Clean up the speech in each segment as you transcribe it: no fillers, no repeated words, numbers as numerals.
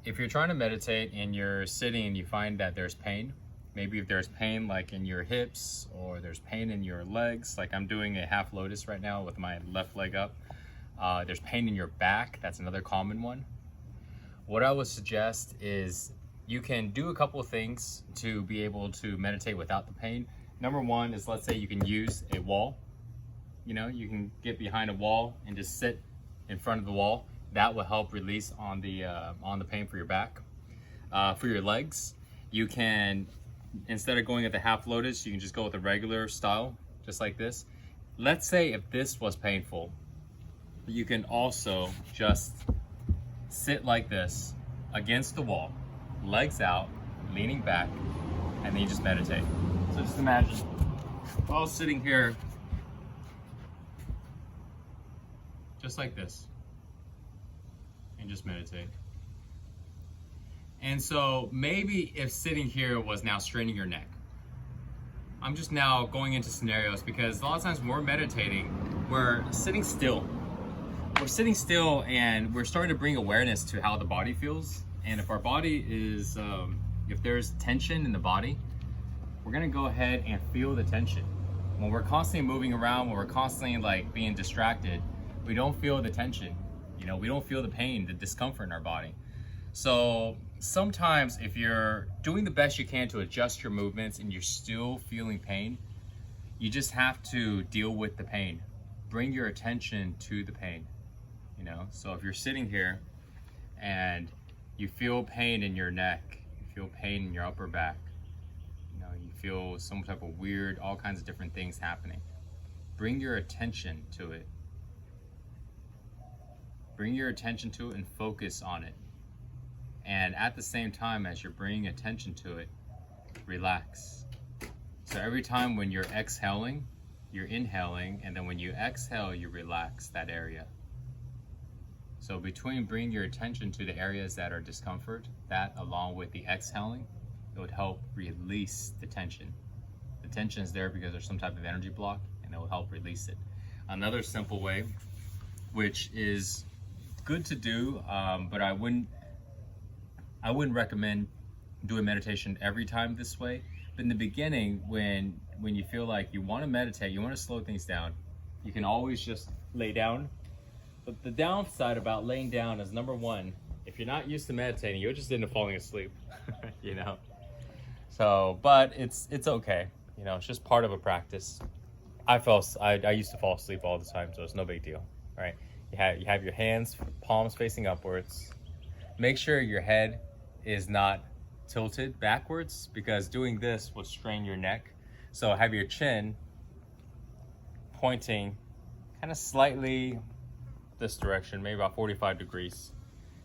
If you're trying to meditate and you're sitting and you find that there's pain, maybe if there's pain like in your hips or there's pain in your legs, like I'm doing a half lotus right now with my left leg up. There's pain in your back, that's another common one. What I would suggest is you can do a couple of things to be able to meditate without the pain. Number one is, let's say you can use a wall. You know, you can get behind a wall and just sit in front of the wall. That will help release on the pain for your back. For your legs, you can, instead of going at the half lotus, you can just go with a regular style, just like this. Let's say if this was painful, you can also just sit like this against the wall, legs out, leaning back, and then you just meditate. So just imagine, if I was sitting here, just like this, and just meditate. And so maybe if sitting here was now straining your neck, I'm just now going into scenarios because a lot of times when we're meditating, we're sitting still. We're sitting still and we're starting to bring awareness to how the body feels. And if our body is, if there's tension in the body, we're gonna go ahead and feel the tension. When we're constantly moving around, when we're constantly like being distracted, we don't feel the tension. You know, we don't feel the pain, the discomfort in our body. So sometimes if you're doing the best you can to adjust your movements and you're still feeling pain, you just have to deal with the pain. Bring your attention to the pain, you know? So if you're sitting here and you feel pain in your neck, you feel pain in your upper back, you know, you feel some type of weird, all kinds of different things happening, bring your attention to it. Bring your attention to it and focus on it. And at the same time as you're bringing attention to it, relax. So every time when you're exhaling, you're inhaling, and then when you exhale, you relax that area. So between bringing your attention to the areas that are discomfort, that along with the exhaling, it would help release the tension. The tension is there because there's some type of energy block, and it will help release it. Another simple way, which is good to do, but I wouldn't recommend doing meditation every time this way. But in the beginning, when you feel like you want to meditate, you want to slow things down, you can always just lay down. But the downside about laying down is, number one, if you're not used to meditating, you'll just end up falling asleep, you know. So, but it's okay, you know. It's just part of a practice. I used to fall asleep all the time, so it's no big deal, right? You have your hands, palms facing upwards. Make sure your head is not tilted backwards because doing this will strain your neck. So have your chin pointing kind of slightly this direction, maybe about 45 degrees.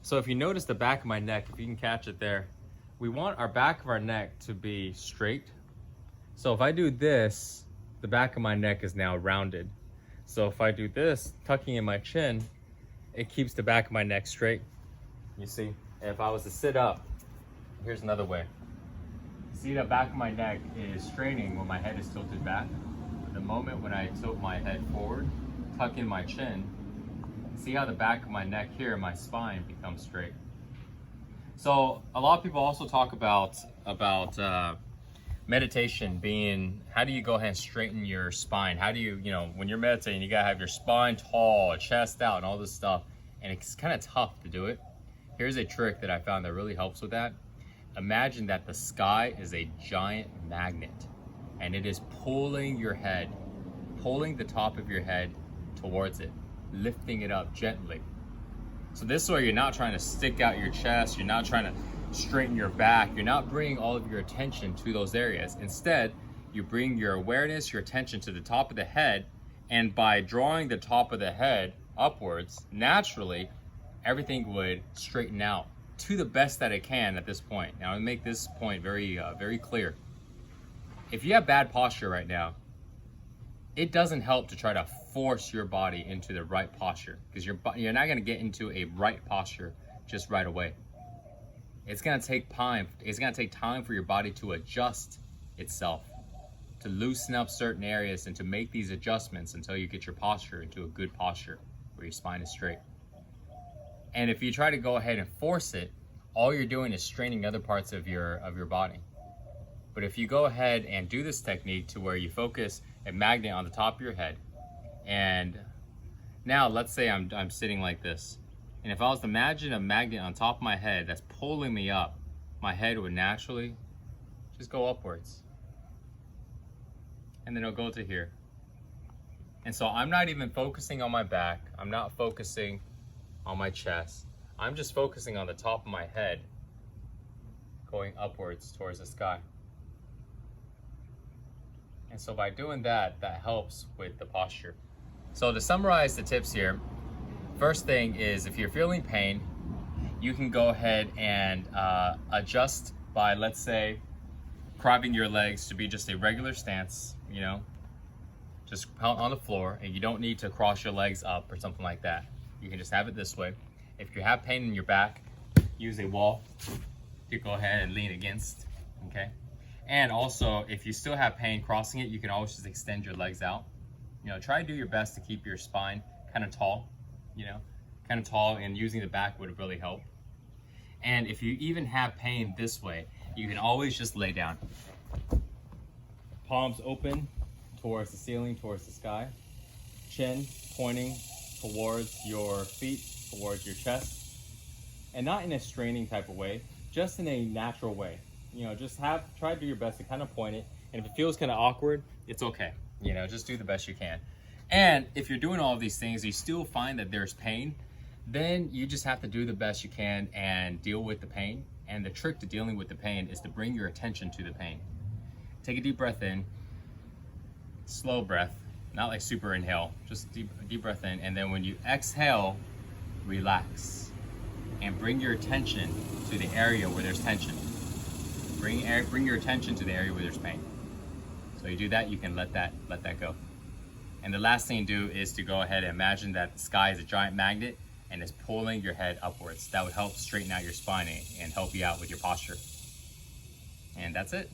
So if you notice the back of my neck, if you can catch it there, we want our back of our neck to be straight. So if I do this, the back of my neck is now rounded. So if I do this, tucking in my chin, it keeps the back of my neck straight. You see, if I was to sit up, here's another way. See, the back of my neck is straining when my head is tilted back. The moment when I tilt my head forward, tuck in my chin, see how the back of my neck here, my spine becomes straight. So a lot of people also talk about meditation being, how do you go ahead and straighten your spine? How do you know, when you're meditating, you gotta have your spine tall, chest out, and all this stuff. And it's kind of tough to do it. Here's a trick that I found that really helps with that. Imagine that the sky is a giant magnet and it is pulling your head, pulling the top of your head towards it, lifting it up gently. So this way you're not trying to stick out your chest, you're not trying to straighten your back, you're not bringing all of your attention to those areas. Instead, you bring your awareness, your attention to the top of the head, and by drawing the top of the head upwards, naturally, everything would straighten out to the best that it can at this point. Now, I'll make this point very clear. If you have bad posture right now, it doesn't help to try to force your body into the right posture because you're not going to get into a right posture just right away. It's going to take time. It's going to take time for your body to adjust itself, to loosen up certain areas and to make these adjustments until you get your posture into a good posture where your spine is straight. And if you try to go ahead and force it, all you're doing is straining other parts of your body. But if you go ahead and do this technique to where you focus a magnet on the top of your head, and now let's say I'm sitting like this, and if I was to imagine a magnet on top of my head that's pulling me up, my head would naturally just go upwards. And then it'll go to here. And so I'm not even focusing on my back. I'm not focusing on my chest. I'm just focusing on the top of my head, going upwards towards the sky. And so by doing that, that helps with the posture. So to summarize the tips here, first thing is if you're feeling pain, you can go ahead and adjust by, let's say, crossing your legs to be just a regular stance, you know, just on the floor, and you don't need to cross your legs up or something like that. You can just have it this way. If you have pain in your back, use a wall to go ahead and lean against, okay? And also, if you still have pain crossing it, you can always just extend your legs out. You know, try to do your best to keep your spine kind of tall, you know, kind of tall, and using the back would really help. And if you even have pain this way, you can always just lay down. Palms open towards the ceiling, towards the sky. Chin pointing towards your feet, towards your chest. And not in a straining type of way, just in a natural way. You know, just try to do your best to kind of point it. And if it feels kind of awkward, it's okay. You know, just do the best you can. And if you're doing all of these things, you still find that there's pain, then you just have to do the best you can and deal with the pain. And the trick to dealing with the pain is to bring your attention to the pain. Take a deep breath in, slow breath, not like super inhale, just deep breath in. And then when you exhale, relax and bring your attention to the area where there's tension. Bring your attention to the area where there's pain. So you do that, you can let that go. And the last thing to do is to go ahead and imagine that the sky is a giant magnet and is pulling your head upwards. That would help straighten out your spine and help you out with your posture. And that's it.